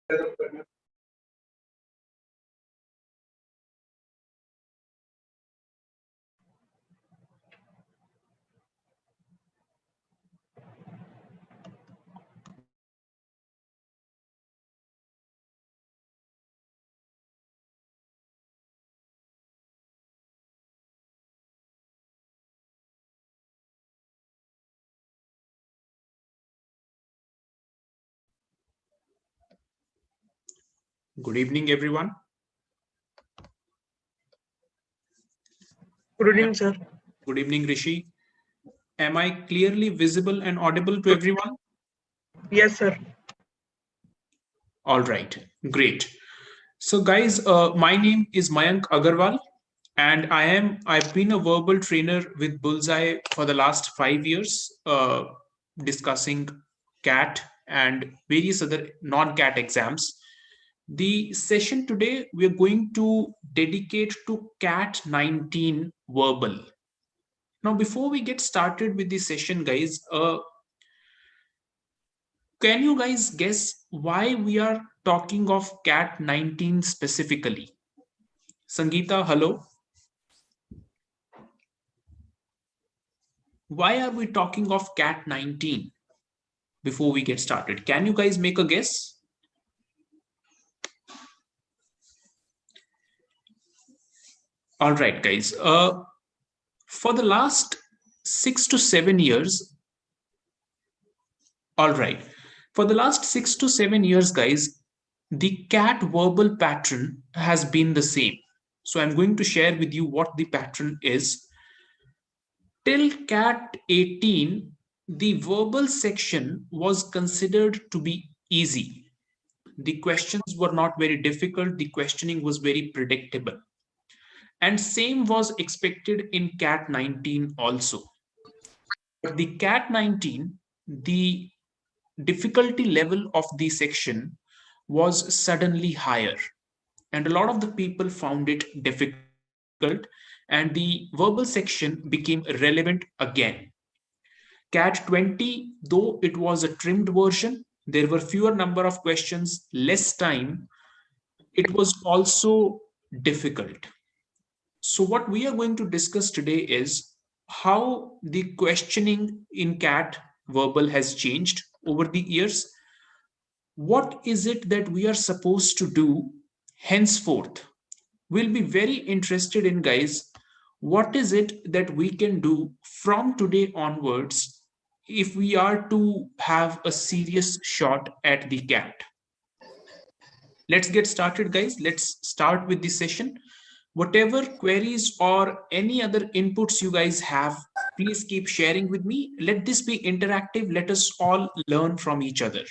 Good evening, everyone. Good evening, sir. Good evening, Rishi. Am I clearly visible and audible to everyone? Yes, sir. All right, great. So, guys, my name is Mayank Agarwal, and I've been a verbal trainer with Bullseye for the last 5 years, discussing CAT and various other non-CAT exams. The session today we're going to dedicate to CAT 19 verbal. Now, before we get started with the session, guys, can you guys guess why we are talking of CAT 19 specifically? Sangeeta, hello. Why are we talking of CAT 19 before we get started? Can you guys make a guess? All right, guys. For the last 6 to 7 years, all right. For the last 6 to 7 years, guys, the CAT verbal pattern has been the same. So I'm going to share with you what the pattern is. Till CAT 18, the verbal section was considered to be easy. The questions were not very difficult. The questioning was very predictable. And same was expected in CAT 19 also. But the CAT 19, the difficulty level of the section was suddenly higher. And a lot of the people found it difficult, and the verbal section became relevant again. CAT 20, though it was a trimmed version, there were fewer number of questions, less time. It was also difficult. So what we are going to discuss today is how the questioning in CAT verbal has changed over the years. What is it that we are supposed to do henceforth? We'll be very interested in, guys, what is it that we can do from today onwards if we are to have a serious shot at the CAT. Let's get started, guys. Let's start with the session. Whatever queries or any other inputs you guys have, please keep sharing with me. Let this be interactive. Let us all learn from each other.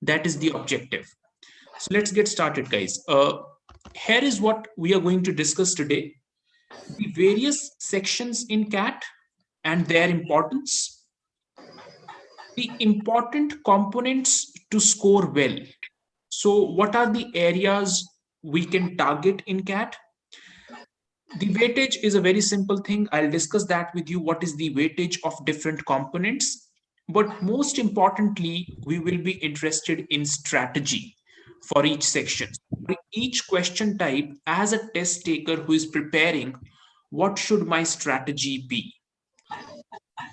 That is the objective. So let's get started, guys. Here is what we are going to discuss today. The various sections in CAT and their importance. The important components to score well. So what are the areas we can target in CAT? The weightage is a very simple thing. I'll discuss that with you. What is the weightage of different components? But most importantly, we will be interested in strategy for each section. For each question type, as a test taker who is preparing, what should my strategy be?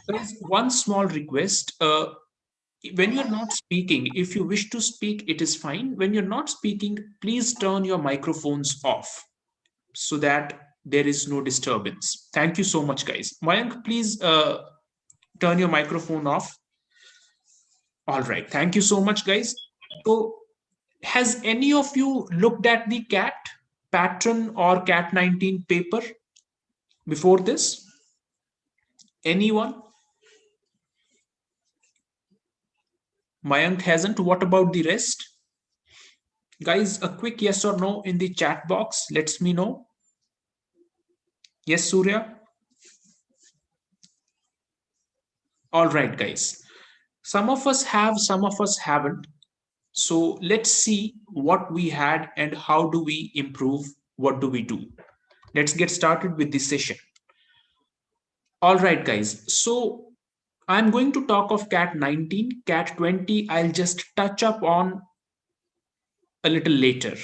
There is one small request. When you're not speaking, if you wish to speak, it is fine. When you're not speaking, please turn your microphones off so that there is no disturbance. Thank you so much, guys. Mayank, please turn your microphone off. All right. Thank you so much, guys. So, has any of you looked at the CAT pattern or CAT 19 paper before this? Anyone? Mayank hasn't. What about the rest? Guys, a quick yes or no in the chat box. Let me know. Yes, Surya? All right, guys. Some of us have, some of us haven't. So let's see what we had and how do we improve, what do we do. Let's get started with this session. All right, guys. So I'm going to talk of CAT 19, CAT 20. I'll just touch up on a little later.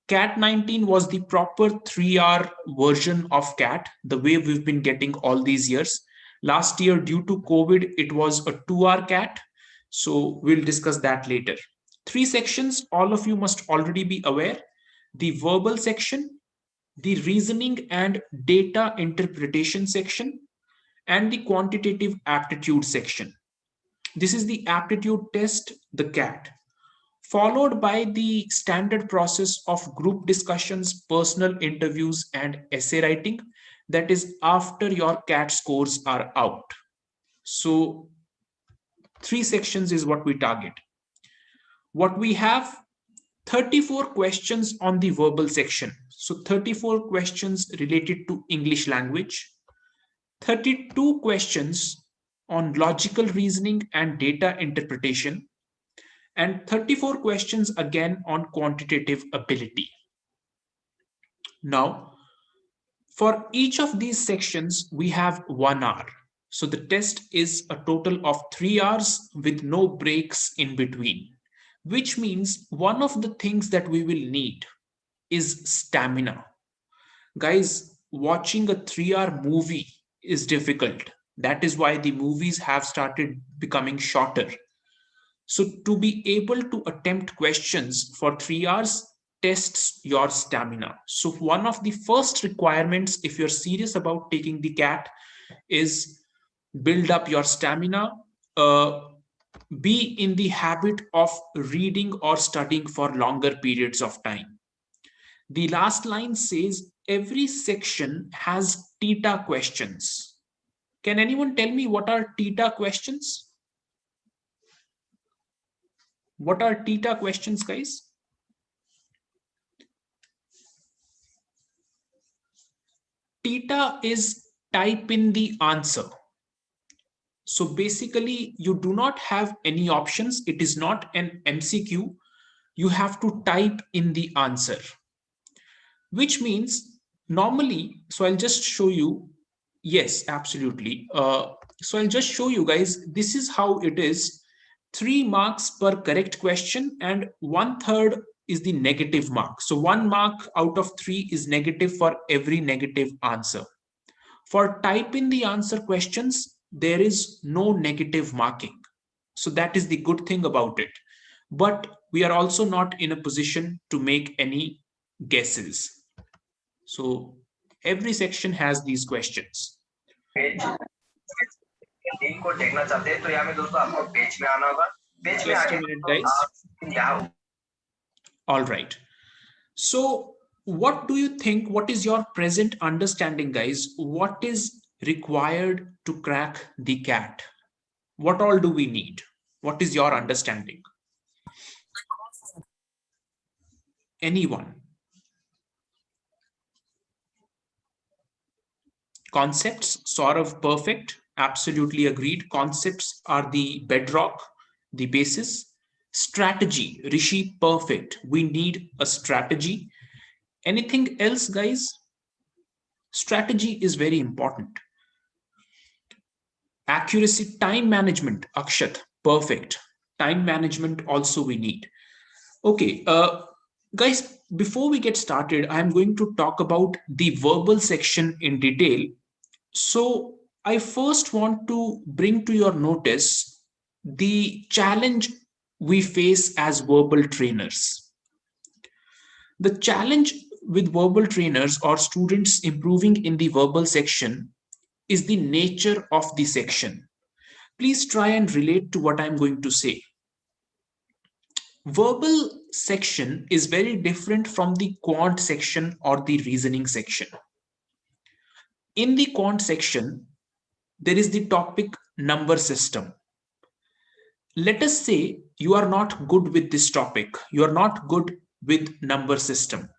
CAT 19 was the proper 3-hour version of CAT, the way we've been getting all these years. Last year, due to COVID, it was a 2-hour CAT. So we'll discuss that later. 3 sections, all of you must already be aware. The verbal section, the reasoning and data interpretation section, and the quantitative aptitude section. This is the aptitude test, the CAT, followed by the standard process of group discussions, personal interviews, and essay writing. That is after your CAT scores are out. So 3 sections is what we target. What we have, 34 questions on the verbal section. So 34 questions related to English language, 32 questions on logical reasoning and data interpretation, and 34 questions again on quantitative ability. Now, for each of these sections, we have 1 hour. So the test is a total of 3 hours with no breaks in between, which means one of the things that we will need is stamina. Guys, watching a 3-hour movie is difficult. That is why the movies have started becoming shorter. So to be able to attempt questions for 3 hours tests your stamina. So one of the first requirements, if you're serious about taking the CAT, is build up your stamina. Be in the habit of reading or studying for longer periods of time. The last line says every section has Theta questions. Can anyone tell me what are Theta questions? What are Theta questions, guys? Theta is type in the answer. So basically, you do not have any options. It is not an MCQ. You have to type in the answer, which means normally, so I'll just show you. Yes, absolutely. So I'll just show you guys, this is how it is. 3 marks per correct question and 1/3 is the negative mark. So 1 mark out of 3 is negative for every negative answer. For type in the answer questions, there is no negative marking. So that is the good thing about it. But we are also not in a position to make any guesses. So every section has these questions. Just a minute, guys. All right. So what do you think? What is your present understanding, guys? What is required to crack the CAT? What all do we need? What is your understanding? Anyone? Concepts, sort of perfect. Absolutely agreed. Concepts are the bedrock, the basis. Strategy, Rishi, perfect. We need a strategy. Anything else, guys? Strategy is very important. Accuracy, time management, Akshat, perfect. Time management also we need. Okay, guys, before we get started, I'm going to talk about the verbal section in detail. So I first want to bring to your notice the challenge we face as verbal trainers. The challenge with verbal trainers or students improving in the verbal section is the nature of the section. Please try and relate to what I'm going to say. Verbal section is very different from the quant section or the reasoning section. In the quant section, there is the topic number system. Let us say you are not good with this topic. You are not good with number system.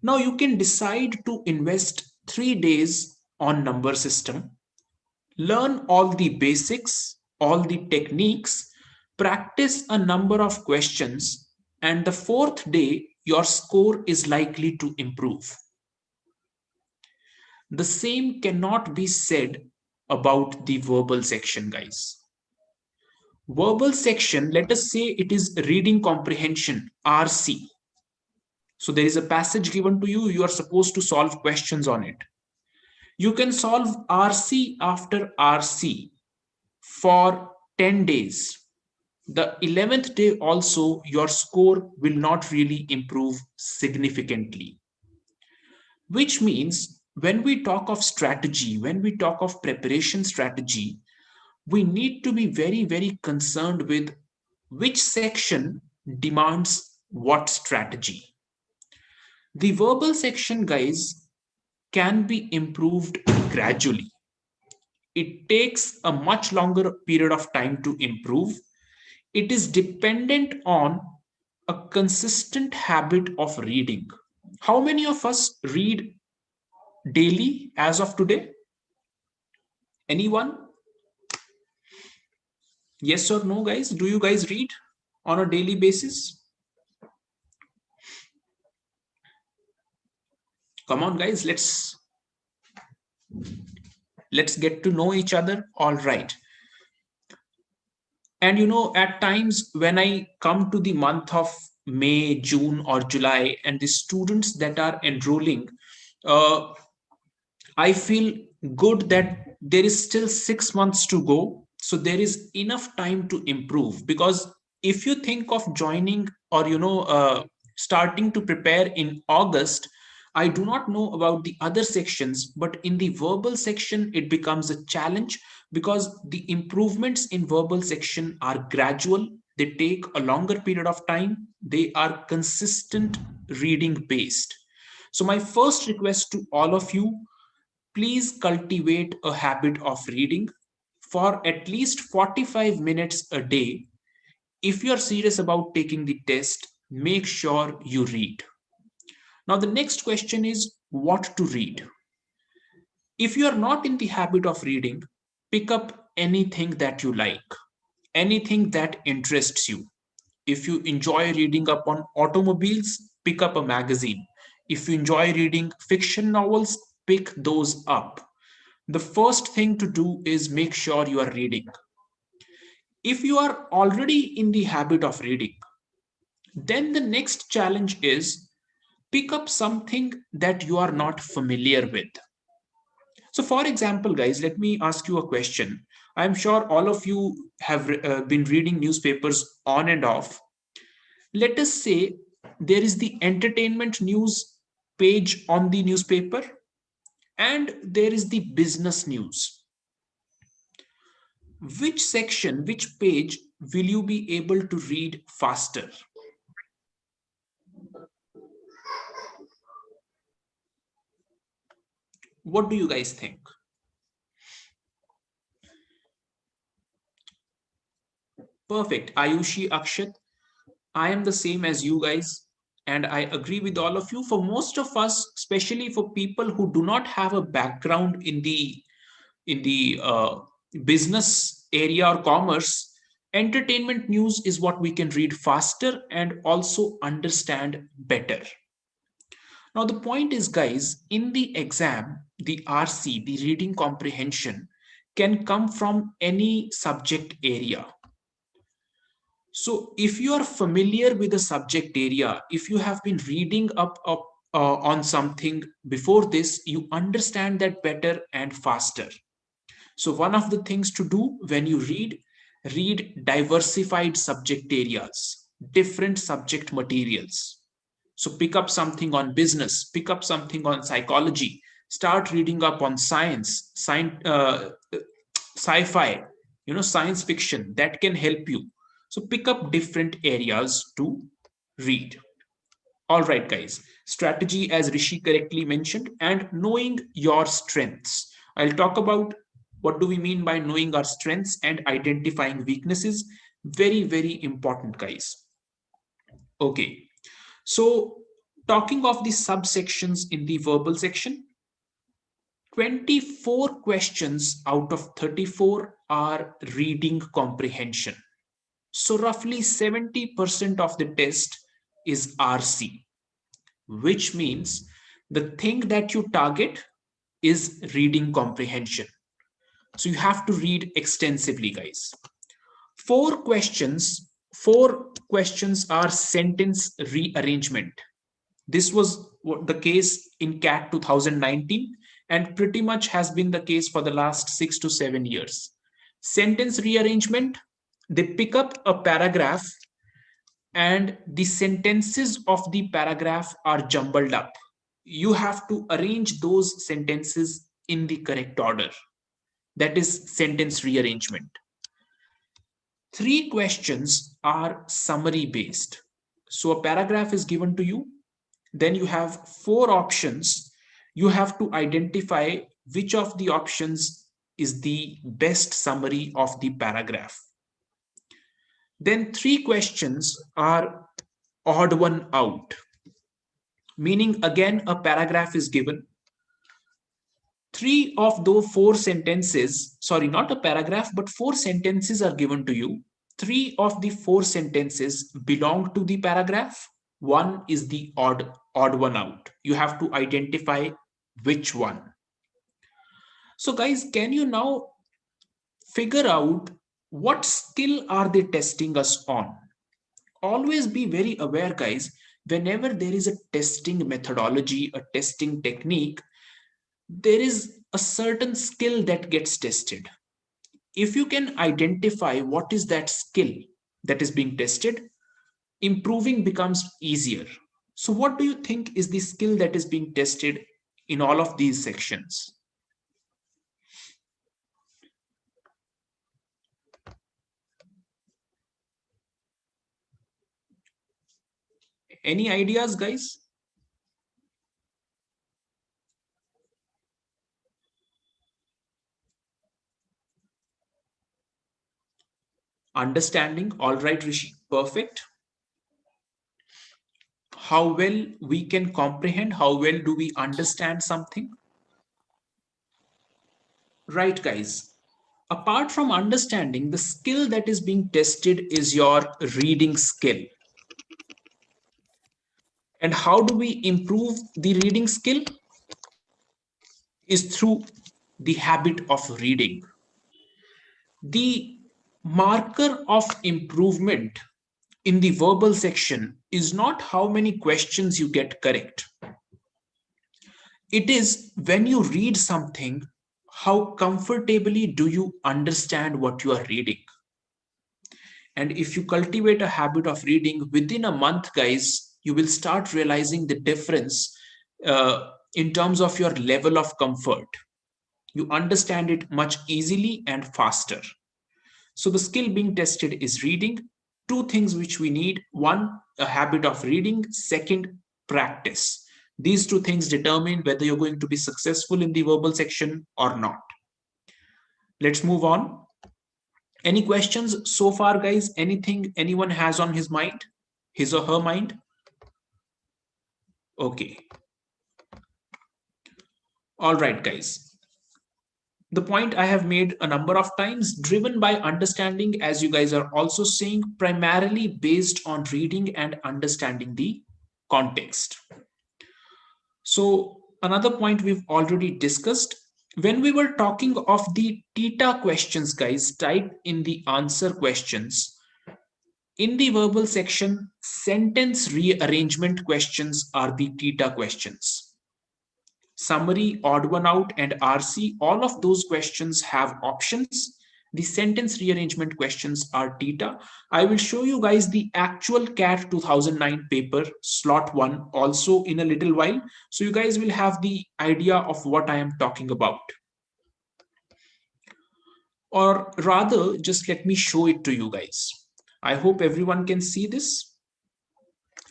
Now you can decide to invest 3 days on number system, learn all the basics, all the techniques, practice a number of questions, and the 4th day, your score is likely to improve. The same cannot be said about the verbal section, guys. Verbal section, let us say it is reading comprehension, RC. So there is a passage given to you, you are supposed to solve questions on it. You can solve RC after RC for 10 days. The 11th day also, your score will not really improve significantly. Which means when we talk of strategy, when we talk of preparation strategy, we need to be very, very concerned with which section demands what strategy. The verbal section, guys, can be improved gradually. It takes a much longer period of time to improve. It is dependent on a consistent habit of reading. How many of us read daily as of today? Anyone? Yes or no, guys? Do you guys read on a daily basis? Come on, guys, let's get to know each other. All right. And at times when I come to the month of May, June, or July, and the students that are enrolling, uh, I feel good that there is still 6 months to go. So there is enough time to improve, because if you think of joining or, starting to prepare in August, I do not know about the other sections, but in the verbal section, it becomes a challenge because the improvements in verbal section are gradual. They take a longer period of time. They are consistent reading based. So my first request to all of you, please cultivate a habit of reading for at least 45 minutes a day. If you are serious about taking the test, make sure you read. Now, the next question is what to read. If you are not in the habit of reading, pick up anything that you like, anything that interests you. If you enjoy reading up on automobiles, pick up a magazine. If you enjoy reading fiction novels, pick those up. The first thing to do is make sure you are reading. If you are already in the habit of reading, then the next challenge is pick up something that you are not familiar with. So, for example, guys, let me ask you a question. I'm sure all of you have been reading newspapers on and off. Let us say there is the entertainment news page on the newspaper, and there is the business news. Which section, which page will you be able to read faster? What do you guys think? Perfect. Ayushi, Akshat, I am the same as you guys, and I agree with all of you. For most of us, especially for people who do not have a background in the business area or commerce, entertainment news is what we can read faster and also understand better. Now, the point is, guys, in the exam, the RC, the reading comprehension, can come from any subject area. So, if you are familiar with the subject area, if you have been reading up on something before this, you understand that better and faster. So, one of the things to do when you read diversified subject areas, different subject materials. So pick up something on business, pick up something on psychology, start reading up on sci-fi, science fiction that can help you. So pick up different areas to read. All right, guys. Strategy, as Rishi correctly mentioned, and knowing your strengths. I'll talk about what do we mean by knowing our strengths and identifying weaknesses. Very, very important, guys. Okay. So, talking of the subsections in the verbal section, 24 questions out of 34 are reading comprehension. So, roughly 70% of the test is RC, which means the thing that you target is reading comprehension. So, you have to read extensively, guys. Four questions are sentence rearrangement. This was the case in CAT 2019 and pretty much has been the case for the last 6 to 7 years. Sentence rearrangement, they pick up a paragraph and the sentences of the paragraph are jumbled up. You have to arrange those sentences in the correct order. That is sentence rearrangement. Three questions are summary based. So a paragraph is given to you, then you have four options. You have to identify which of the options is the best summary of the paragraph. Then three questions are odd one out, meaning again a paragraph is given. Three of those four sentences, sorry, not a paragraph, but four sentences are given to you. Three of the four sentences belong to the paragraph. One is the odd one out. You have to identify which one. So guys, can you now figure out what skill are they testing us on? Always be very aware, guys, whenever there is a testing methodology, a testing technique, there is a certain skill that gets tested. If you can identify what is that skill that is being tested, improving becomes easier. So, what do you think is the skill that is being tested in all of these sections? Any ideas, guys? Understanding, all right, Rishi, perfect. How well we can comprehend, how well do we understand something? Right, guys. Apart from understanding, the skill that is being tested is your reading skill. And how do we improve the reading skill? Is through the habit of reading. The marker of improvement in the verbal section is not how many questions you get correct. It is when you read something, how comfortably do you understand what you are reading? And if you cultivate a habit of reading within a month, guys, you will start realizing the difference in terms of your level of comfort. You understand it much easily and faster. So the skill being tested is reading. Two things which we need: one, a habit of reading; second, practice. These two things determine whether you're going to be successful in the verbal section or not. Let's move on. Any questions so far, guys? Anything anyone has on his mind, his or her mind? Okay. All right, guys. The point I have made a number of times, driven by understanding, as you guys are also saying, primarily based on reading and understanding the context. So another point we've already discussed, when we were talking of the Theta questions, guys, typed in the answer questions, in the verbal section, sentence rearrangement questions are the Theta questions. Summary, odd one out, and RC, all of those questions have options. The sentence rearrangement questions are Theta. I will show you guys the actual CAT 2009 paper, slot 1, also in a little while. So you guys will have the idea of what I am talking about. Or rather, just let me show it to you guys. I hope everyone can see this.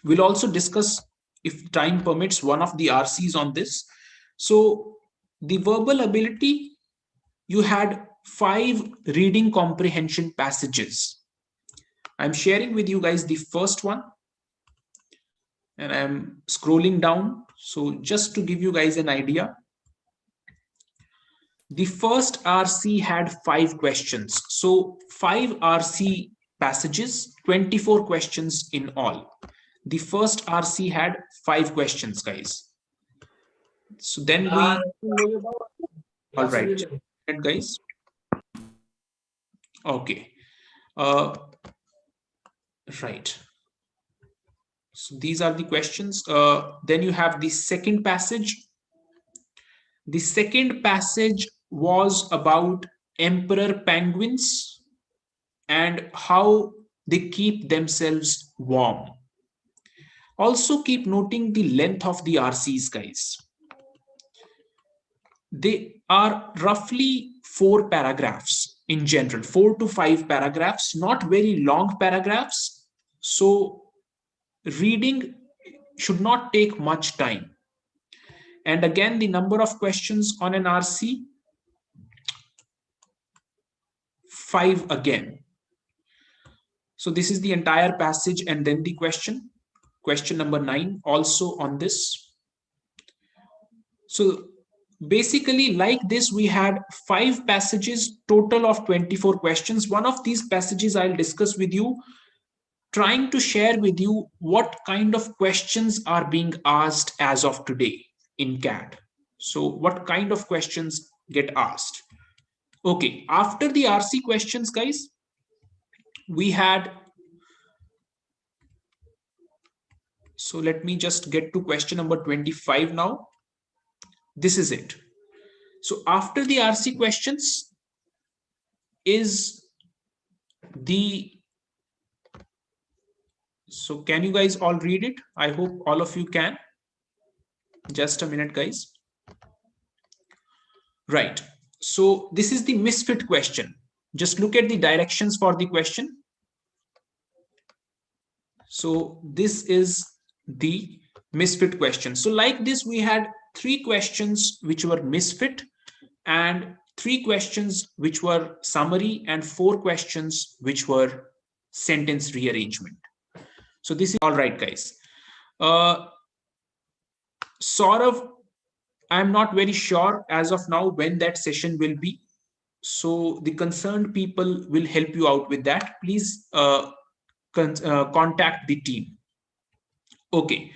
We'll also discuss, if time permits, one of the RCs on this. So the verbal ability, you had 5 reading comprehension passages. I'm sharing with you guys the first one, and I'm scrolling down. So just to give you guys an idea, the first RC had 5 questions. So 5 RC passages, 24 questions in all. The first RC had 5 questions, guys. So then we, all right, guys. Okay. Right. So these are the questions. Then you have the second passage. The second passage was about emperor penguins and how they keep themselves warm. Also, keep noting the length of the RCs, guys. They are roughly 4 paragraphs in general, 4 to 5 paragraphs, not very long paragraphs. So, reading should not take much time. And again, the number of questions on an RC, 5 again. So this is the entire passage and then the question. Question number 9 also on this. So basically like this, we had 5 passages, total of 24 questions. One of these passages I'll discuss with you, trying to share with you what kind of questions are being asked as of today in CAT. So what kind of questions get asked? Okay, after the RC questions, guys, we had, so let me just get to question number 25 now. This is it. So after the RC questions is the, so can you guys all read it? I hope all of you can. Just a minute, guys. Right. So this is the misfit question. Just look at the directions for the question. So this is the misfit question. So like this, we had 3 questions which were misfit and 3 questions which were summary and 4 questions which were sentence rearrangement. So this is all right, guys. Sort of, I'm not very sure as of now when that session will be. So the concerned people will help you out with that. Please contact the team. Okay.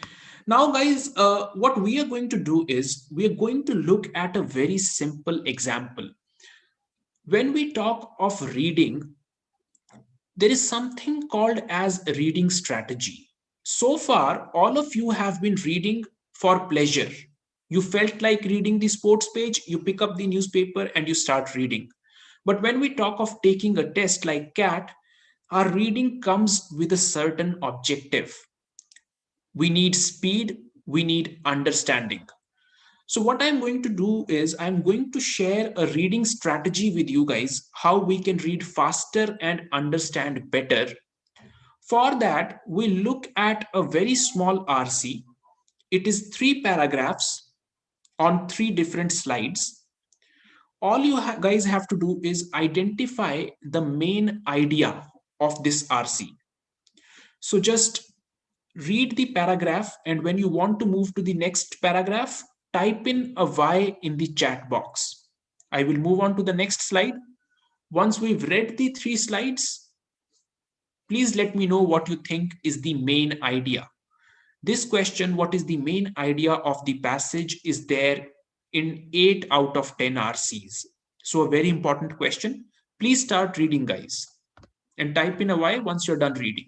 Now, guys, what we are going to do is we are going to look at a very simple example. When we talk of reading, there is something called as reading strategy. So far, all of you have been reading for pleasure. You felt like reading the sports page, you pick up the newspaper and you start reading. But when we talk of taking a test like CAT, our reading comes with a certain objective. We need speed, we need understanding. So, what I'm going to do is I'm going to share a reading strategy with you guys, how we can read faster and understand better. For that, we look at a very small RC. It is 3 paragraphs on 3 different slides. All you guys have to do is identify the main idea of this RC. So just read the paragraph, and when you want to move to the next paragraph, type in a Y in the chat box. I will move on to the next slide. Once we've read the 3 slides, please let me know what you think is the main idea. This question, what is the main idea of the passage, is there in 8 out of 10 RCs. So a very important question. Please start reading, guys, and type in a Y once you're done reading.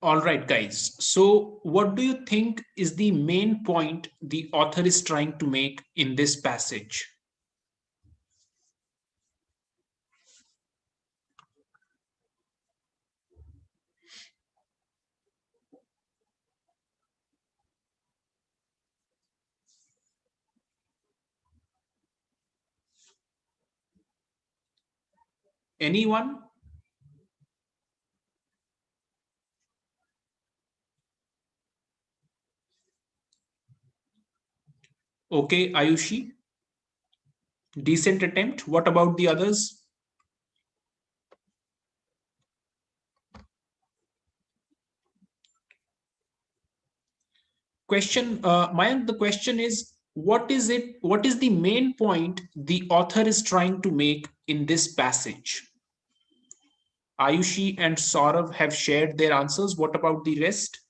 All right, guys. So, what do you think is the main point the author is trying to make in this passage? Anyone? Okay, Ayushi, decent attempt. What about the others? Mayank, the question is, what is the main point the author is trying to make in this passage? Ayushi and Saurav have shared their answers. What about the rest?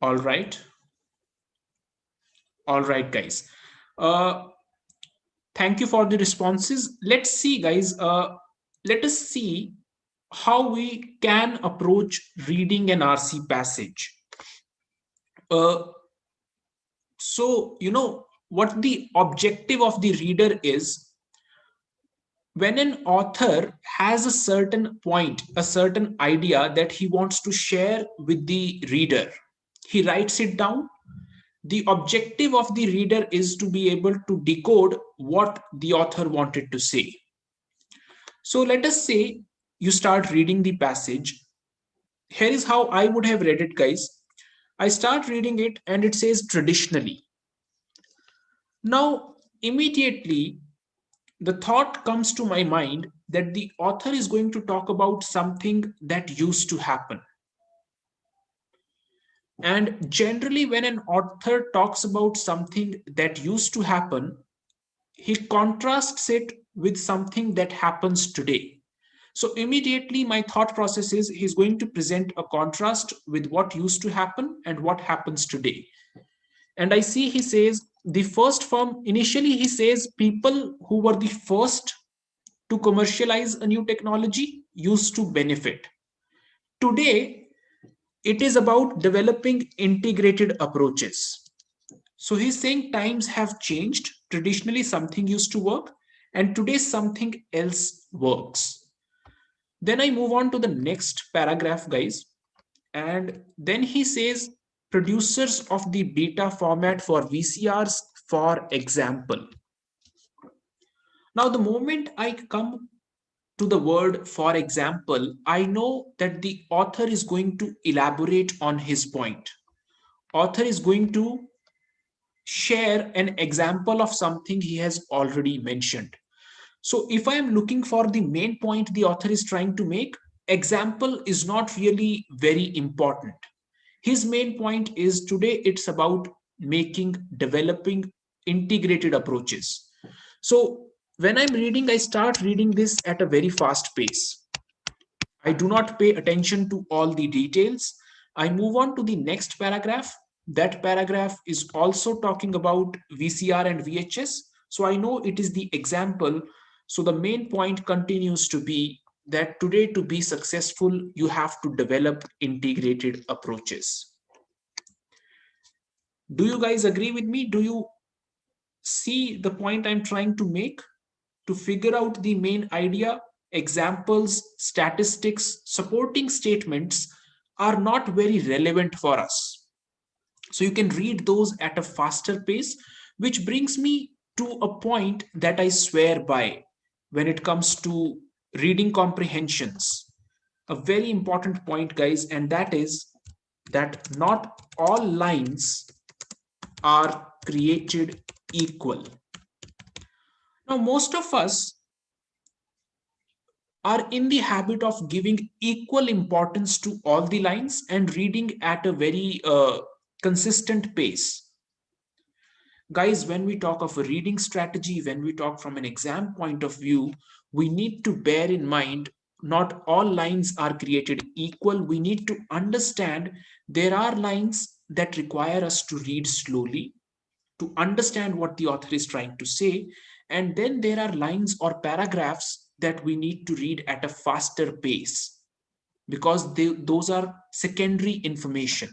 All right. All right, guys. Uh, Thank you for the responses. Let's see, guys. Let us see how we can approach reading an RC passage. Uh, what the objective of the reader is, when an author has a certain point, a certain idea that he wants to share with the reader, he writes it down. The objective of the reader is to be able to decode what the author wanted to say. So let us say you start reading the passage. Here is how I would have read it, guys. I start reading it and it says traditionally. Now, immediately, the thought comes to my mind that the author is going to talk about something that used to happen. And generally, when an author talks about something that used to happen, he contrasts it with something that happens today. So immediately my thought process is he's going to present a contrast with what used to happen and what happens today. And I see he says the first firm, initially he says people who were the first to commercialize a new technology used to benefit. Today, it is about developing integrated approaches. So he's saying times have changed. Traditionally, something used to work, and today something else works. Then I move on to the next paragraph, guys. And then he says producers of the beta format for VCRs, for example. Now, the moment I come to the word for example, I know that the author is going to elaborate on his point. Author is going to share an example of something he has already mentioned. So if I am looking for the main point the author is trying to make, example is not really very important. His main point is today it's about developing integrated approaches. So when I'm reading, I start reading this at a very fast pace. I do not pay attention to all the details. I move on to the next paragraph. That paragraph is also talking about VCR and VHS. So I know it is the example. So the main point continues to be that today, to be successful, you have to develop integrated approaches. Do you guys agree with me? Do you see the point I'm trying to make? To figure out the main idea, examples, statistics, supporting statements are not very relevant for us. So you can read those at a faster pace, which brings me to a point that I swear by when it comes to reading comprehensions. A very important point, guys, and that is that not all lines are created equal. Now, most of us are in the habit of giving equal importance to all the lines and reading at a very consistent pace. Guys, when we talk of a reading strategy, when we talk from an exam point of view, we need to bear in mind not all lines are created equal. We need to understand there are lines that require us to read slowly to understand what the author is trying to say. And then there are lines or paragraphs that we need to read at a faster pace because those are secondary information.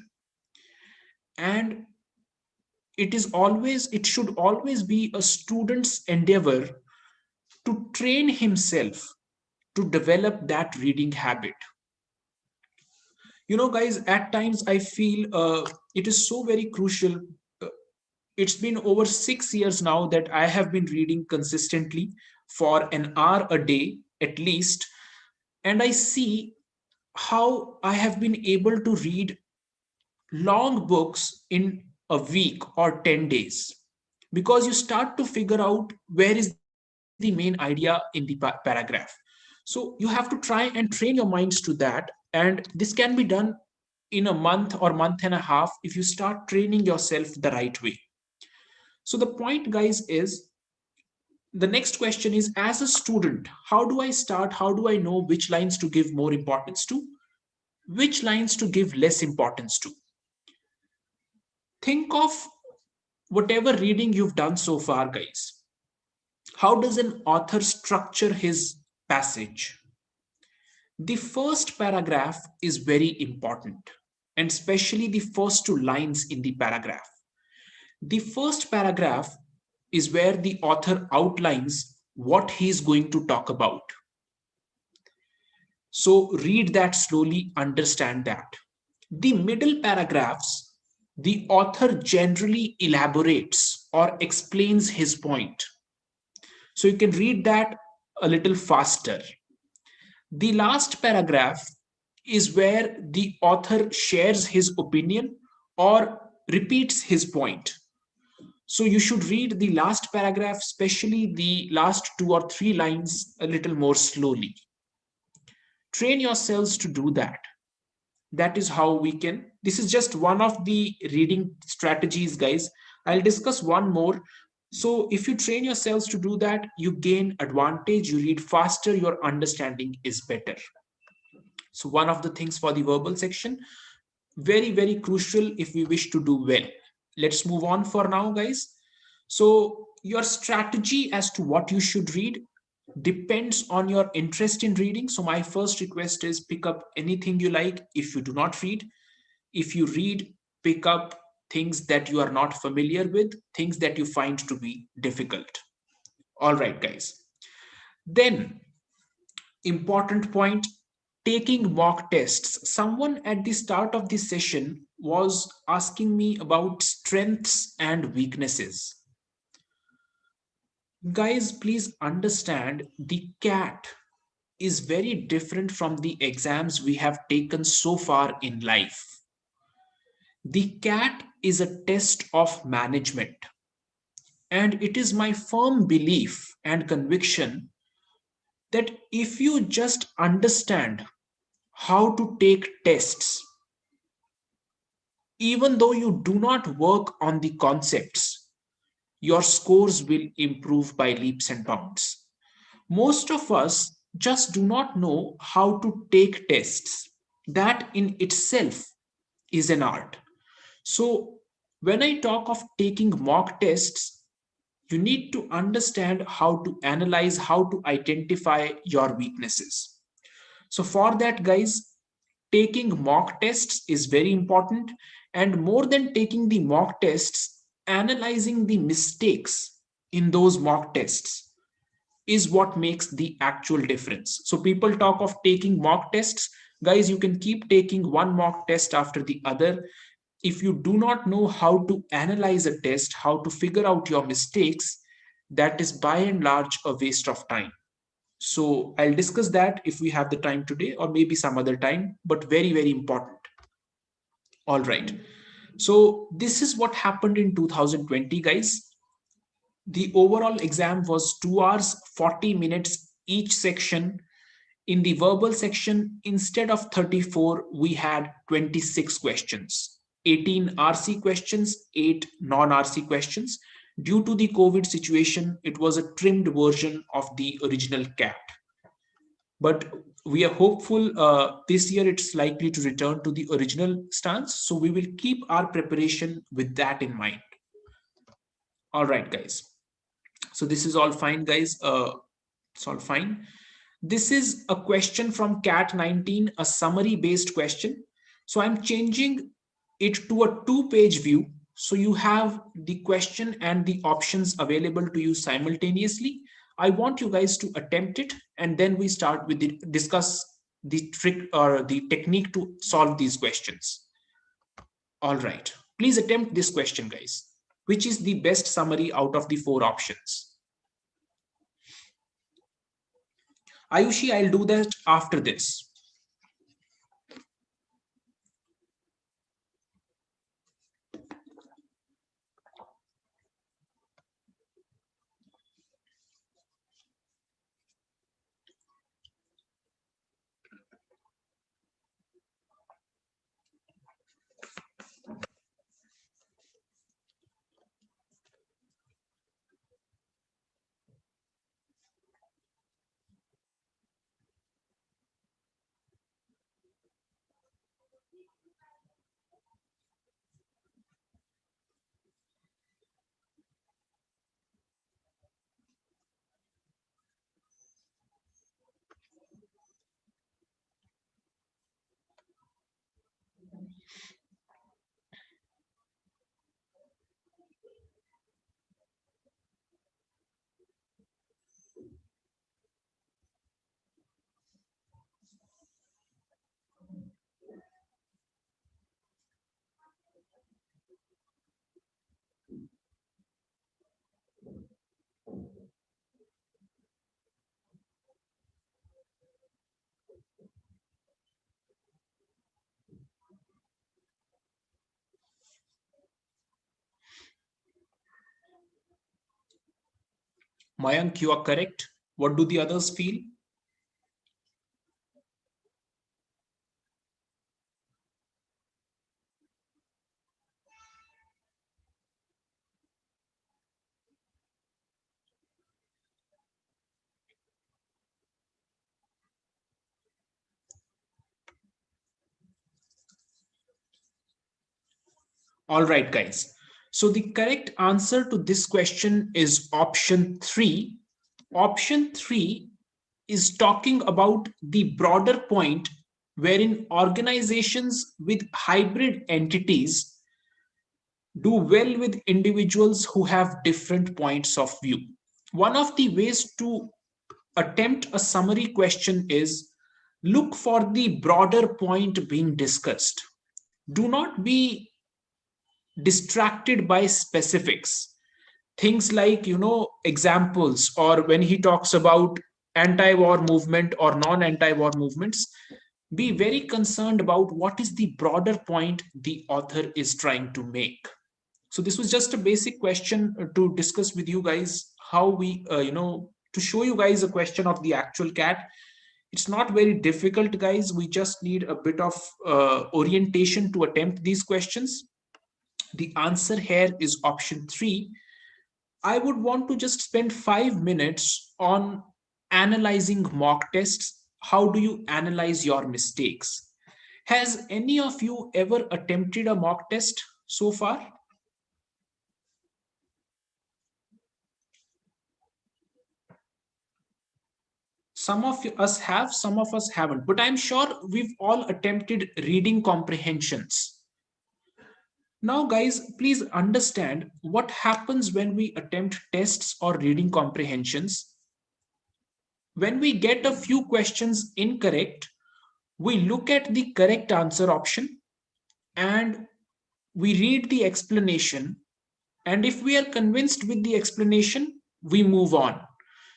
And it should always be a student's endeavor to train himself to develop that reading habit. Guys, at times I feel it is so very crucial. Uh, it's been over 6 years now that I have been reading consistently for an hour a day at least. And I see how I have been able to read long books in a week or 10 days, because you start to figure out where is the main idea in the paragraph. So you have to try and train your minds to that, and this can be done in a month or month and a half if you start training yourself the right way. So the point, guys, is the next question is, as a student, how do I start? How do I know which lines to give more importance to, which lines to give less importance to? Think of whatever reading you've done so far, guys. How does an author structure his passage? The first paragraph is very important, and especially the first two lines in the paragraph. The first paragraph is where the author outlines what he's going to talk about. So read that slowly, understand that. The middle paragraphs, the author generally elaborates or explains his point. So you can read that a little faster. The last paragraph is where the author shares his opinion or repeats his point. So you should read the last paragraph, especially the last 2 or 3 lines, a little more slowly. Train yourselves to do that. That is how we can. This is just one of the reading strategies, guys. I'll discuss one more. So if you train yourselves to do that, you gain advantage, you read faster, your understanding is better. So one of the things for the verbal section, very, very crucial if we wish to do well. Let's move on for now, guys. So your strategy as to what you should read depends on your interest in reading. So my first request is pick up anything you like. If you do not read, if you read, pick up things that you are not familiar with, things that you find to be difficult. All right, guys. Then, important point, taking mock tests. Someone at the start of this session was asking me about strengths and weaknesses. Guys, please understand the CAT is very different from the exams we have taken so far in life. The CAT is a test of management, and it is my firm belief and conviction that if you just understand how to take tests, even though you do not work on the concepts, your scores will improve by leaps and bounds. Most of us just do not know how to take tests. That in itself is an art. So, when I talk of taking mock tests, you need to understand how to analyze, how to identify your weaknesses. So, for that, guys, taking mock tests is very important. And more than taking the mock tests, analyzing the mistakes in those mock tests is what makes the actual difference. So people talk of taking mock tests. Guys, you can keep taking one mock test after the other. If you do not know how to analyze a test, how to figure out your mistakes, that is by and large a waste of time. So I'll discuss that if we have the time today or maybe some other time, but very, very important. All right. So this is what happened in 2020, guys. The overall exam was 2 hours, 40 minutes each section. In the verbal section, instead of 34, we had 26 questions, 18 RC questions, 8 non-RC questions. Due to the COVID situation, it was a trimmed version of the original CAT. But we are hopeful this year it's likely to return to the original stance. So we will keep our preparation with that in mind. All right, guys. So this is all fine, guys. It's all fine. This is a question from CAT 19, a summary based question. So I'm changing it to a two-page view. So you have the question and the options available to you simultaneously. I want you guys to attempt it, and then we start with the discuss the trick or the technique to solve these questions. All right. Please attempt this question, guys. Which is the best summary out of the four options? Ayushi, I'll do that after this. Mayank, you are correct. What do the others feel? All right, guys. So the correct answer to this question is option 3. Option 3 is talking about the broader point wherein organizations with hybrid entities do well with individuals who have different points of view. One of the ways to attempt a summary question is look for the broader point being discussed. Do not be distracted by specifics. Things like, examples, or when he talks about anti war movement or non anti war movements, be very concerned about what is the broader point the author is trying to make. So this was just a basic question to discuss with you guys how we, to show you guys a question of the actual cat. It's not very difficult, guys. We just need a bit of orientation to attempt these questions. The answer here is option 3. I would want to just spend 5 minutes on analyzing mock tests. How do you analyze your mistakes? Has any of you ever attempted a mock test so far? Some of us have, some of us haven't, but I'm sure we've all attempted reading comprehensions. Now, guys, please understand what happens when we attempt tests or reading comprehensions. When we get a few questions incorrect, we look at the correct answer option and we read the explanation. And if we are convinced with the explanation, we move on.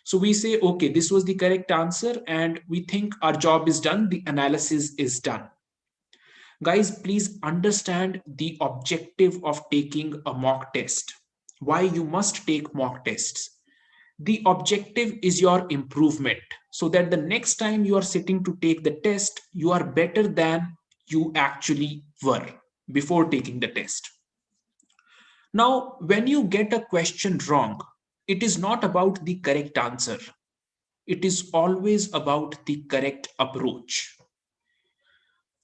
So we say, okay, this was the correct answer, and we think our job is done, the analysis is done. Guys, please understand the objective of taking a mock test. Why you must take mock tests. The objective is your improvement, so that the next time you are sitting to take the test, you are better than you actually were before taking the test. Now, when you get a question wrong, it is not about the correct answer. It is always about the correct approach.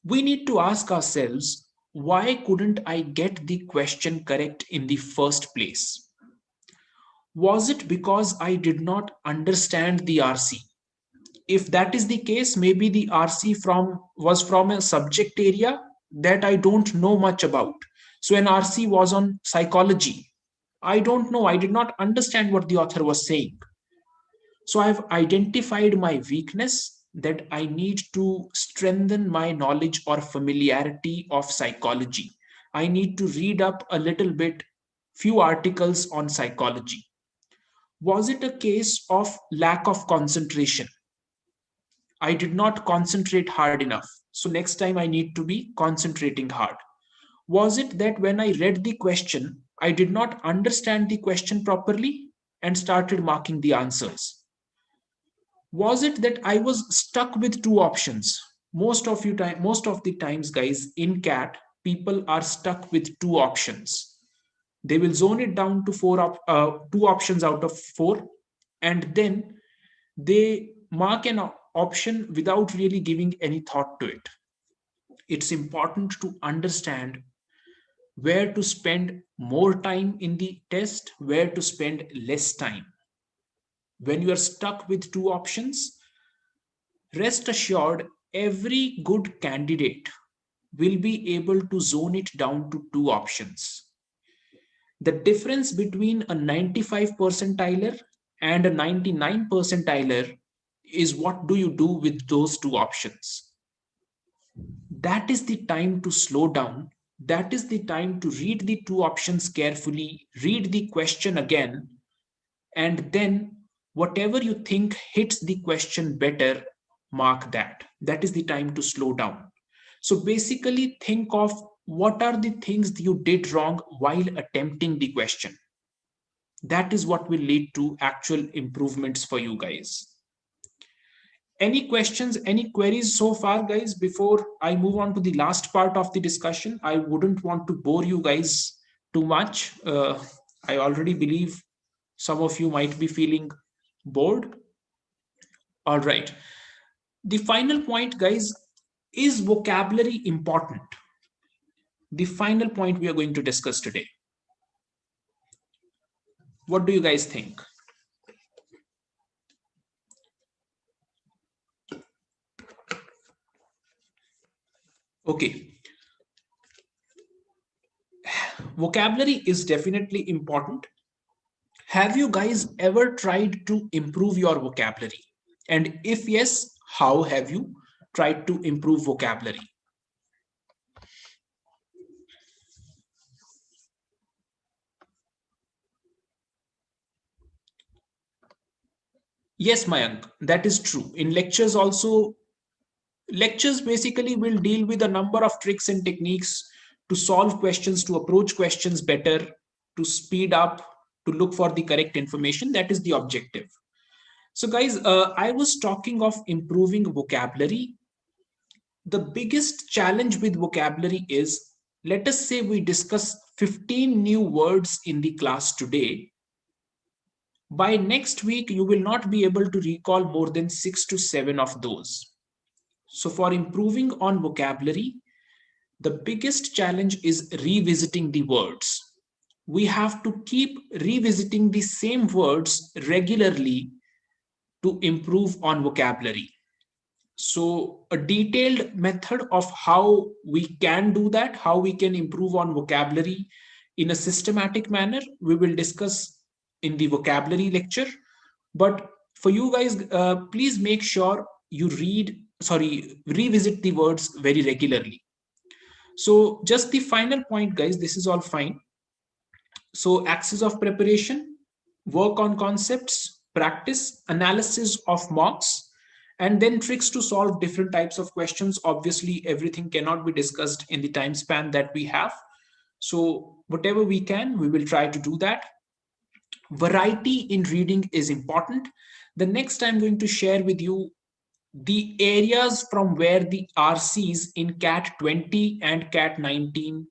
We need to ask ourselves, why couldn't I get the question correct in the first place? Was it because I did not understand the RC? If that is the case, maybe the RC was from a subject area that I don't know much about. So an RC was on psychology. I don't know. I did not understand what the author was saying. So I've identified my weakness that I need to strengthen my knowledge or familiarity of psychology. I need to read up a little bit, few articles on psychology. Was it a case of lack of concentration? I did not concentrate hard enough. So next time I need to be concentrating hard. Was it that when I read the question, I did not understand the question properly and started marking the answers? Was it that I was stuck with two options? Most of the times, guys, in CAT, people are stuck with two options. They will zone it down to two options out of four, and then they mark an option without really giving any thought to it. It's important to understand where to spend more time in the test, where to spend less time. When you are stuck with two options, rest assured every good candidate will be able to zone it down to two options. The difference between a 95 percentiler and a 99 percentiler is what do you do with those two options. That is the time to slow down. That is the time to read the two options carefully, read the question again, and then whatever you think hits the question better, mark that. That is the time to slow down. So basically, think of what are the things you did wrong while attempting the question. That is what will lead to actual improvements for you guys. Any questions, any queries so far, guys? Before I move on to the last part of the discussion, I wouldn't want to bore you guys too much. I already believe some of you might be feeling bored. All right. The final point, guys, is vocabulary important? The final point we are going to discuss today. What do you guys think? Okay. Vocabulary is definitely important. Have you guys ever tried to improve your vocabulary? And if yes, how have you tried to improve vocabulary? Yes, Mayank, that is true. In lectures also, lectures basically will deal with a number of tricks and techniques to solve questions, to approach questions better, to speed up, to look for the correct information. That is the objective. So, guys, I was talking of improving vocabulary. The biggest challenge with vocabulary is, let us say we discuss 15 new words in the class today. By next week, you will not be able to recall more than 6 to 7 of those. So, for improving on vocabulary, the biggest challenge is revisiting the words. We have to keep revisiting the same words regularly to improve on vocabulary. So, a detailed method of how we can do that, how we can improve on vocabulary in a systematic manner, we will discuss in the vocabulary lecture. But for you guys, please make sure you revisit the words very regularly. So, just the final point, guys, this is all fine. So, axis of preparation, work on concepts, practice, analysis of mocks, and then tricks to solve different types of questions. Obviously, everything cannot be discussed in the time span that we have. So, whatever we can, we will try to do that. Variety in reading is important. The next I'm going to share with you the areas from where the RCs in CAT 20 and CAT 19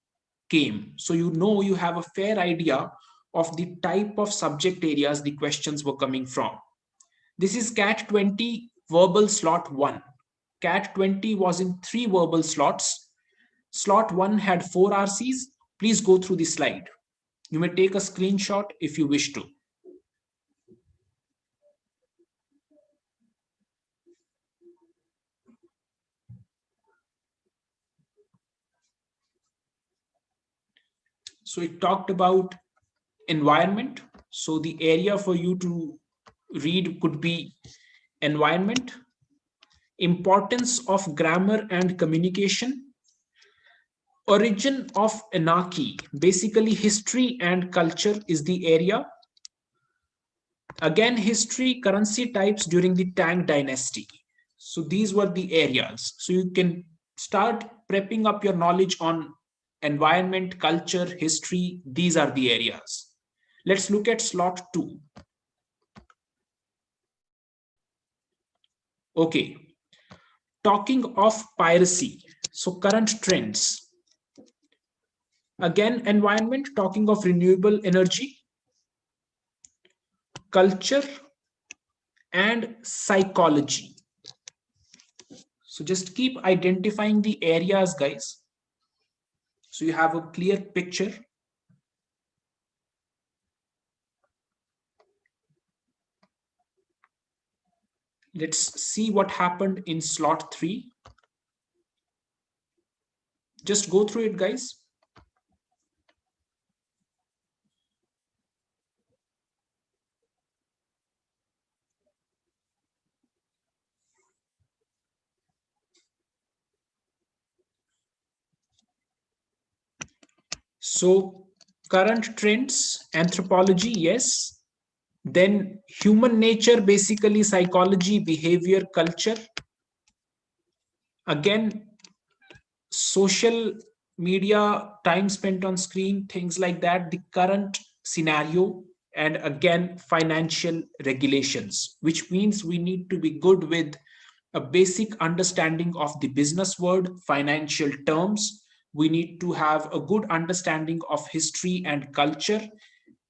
came. So you know, you have a fair idea of the type of subject areas the questions were coming from. This is CAT 20 verbal slot 1. CAT 20 was in 3 verbal slots. Slot 1 had 4 RCs. Please go through the slide. You may take a screenshot if you wish to. So it talked about environment. So the area for you to read could be environment, importance of grammar and communication, origin of anarchy, basically history and culture is the area. Again, history, currency types during the Tang dynasty. So these were the areas. So you can start prepping up your knowledge on environment, culture, history. These are the areas. Let's look at slot 2. Okay, talking of piracy. So current trends. Again, environment, talking of renewable energy, culture, and psychology. So just keep identifying the areas, guys, so you have a clear picture. Let's see what happened in slot 3. Just go through it, guys. So current trends, anthropology, yes. Then human nature, basically psychology, behavior, culture. Again, social media, time spent on screen, things like that, the current scenario, and again, financial regulations, which means we need to be good with a basic understanding of the business world, financial terms. We need to have a good understanding of history and culture,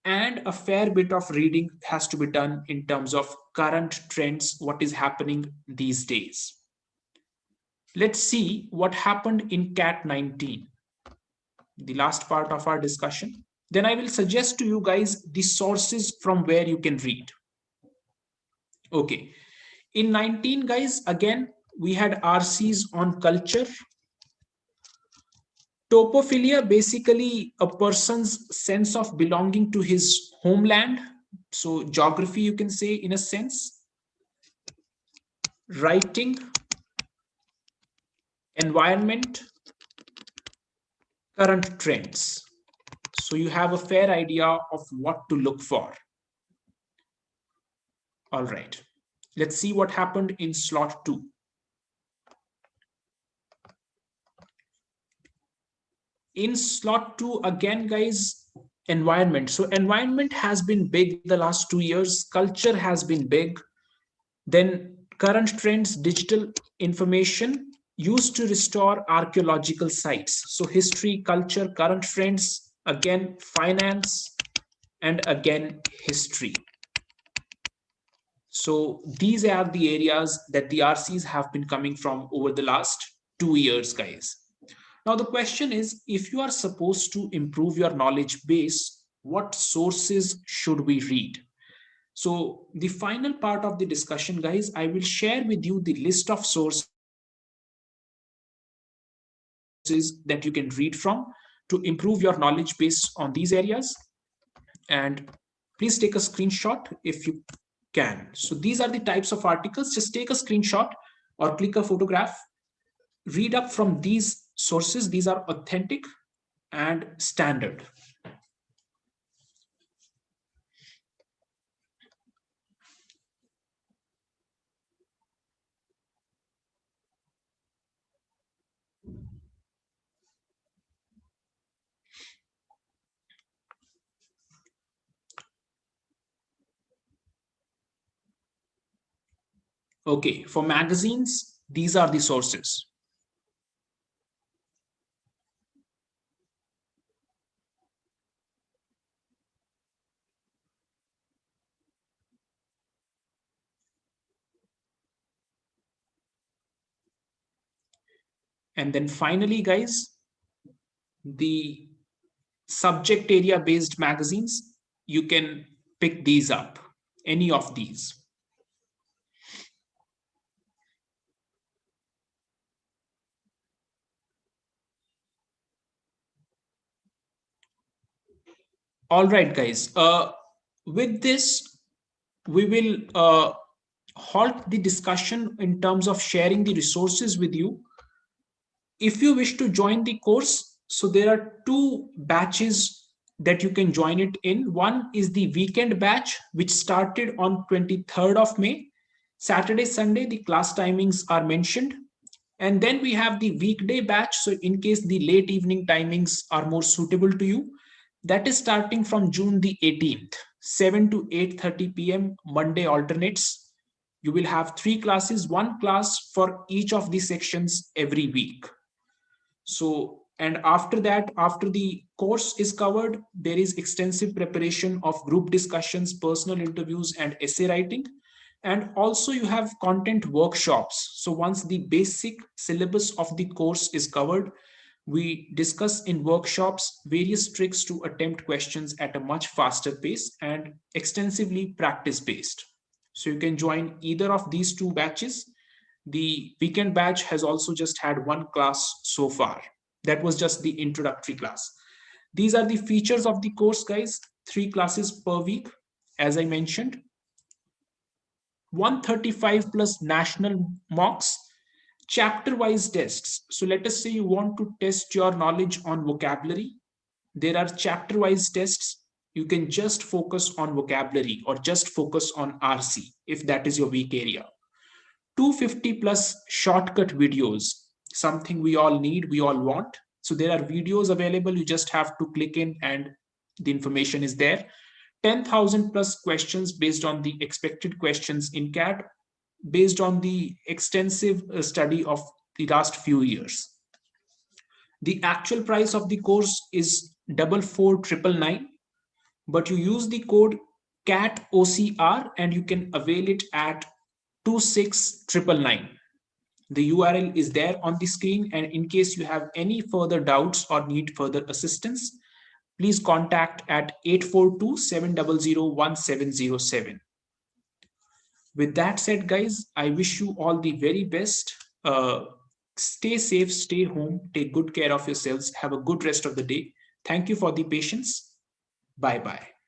and a fair bit of reading has to be done in terms of current trends, what is happening these days. Let's see what happened in CAT 19, the last part of our discussion. Then I will suggest to you guys the sources from where you can read. Okay. In 19, guys, again, we had RCs on culture. Topophilia, basically a person's sense of belonging to his homeland. So geography, you can say in a sense. Writing, environment, current trends. So you have a fair idea of what to look for. All right. Let's see what happened in slot 2. In slot 2, again, guys, environment. So environment has been big the last 2 years. Culture has been big. Then current trends, digital information used to restore archaeological sites. So history, culture, current trends, again, finance, and again, history. So these are the areas that the RCs have been coming from over the last 2 years, guys. Now, the question is, if you are supposed to improve your knowledge base, what sources should we read? So the final part of the discussion, guys, I will share with you the list of sources that you can read from to improve your knowledge base on these areas. And please take a screenshot if you can. So these are the types of articles. Just take a screenshot or click a photograph. Read up from these sources. These are authentic and standard. Okay, for magazines, these are the sources. And then finally, guys, the subject area based magazines, you can pick these up, any of these. All right, guys. With this, we will halt the discussion in terms of sharing the resources with you. If you wish to join the course, so there are two batches that you can join it in. One is the weekend batch, which started on 23rd of May. Saturday, Sunday, the class timings are mentioned. And then we have the weekday batch. So in case the late evening timings are more suitable to you, that is starting from June the 18th, 7 to 8:30 p.m. Monday alternates. You will have three classes, one class for each of the sections every week. So, and after that, after the course is covered, there is extensive preparation of group discussions, personal interviews, and essay writing. And also, you have content workshops. So, once the basic syllabus of the course is covered, we discuss in workshops various tricks to attempt questions at a much faster pace and extensively practice based. So, you can join either of these two batches. The weekend batch has also just had one class so far. That was just the introductory class. These are the features of the course, guys. Three classes per week, as I mentioned. 135 plus national mocks, chapter wise tests. So let us say you want to test your knowledge on vocabulary. There are chapter wise tests. You can just focus on vocabulary or just focus on RC if that is your weak area. 250 plus shortcut videos, something we all need, we all want. So there are videos available, you just have to click in and the information is there. 10,000 plus questions based on the expected questions in CAT, based on the extensive study of the last few years. The actual price of the course is 44,999, but you use the code CATOCR and you can avail it at 26,999. The URL is there on the screen, and in case you have any further doubts or need further assistance, please contact at 842-700-1707. With that said, guys, I wish you all the very best. Stay safe, stay home, take good care of yourselves. Have a good rest of the day. Thank you for the patience. Bye bye.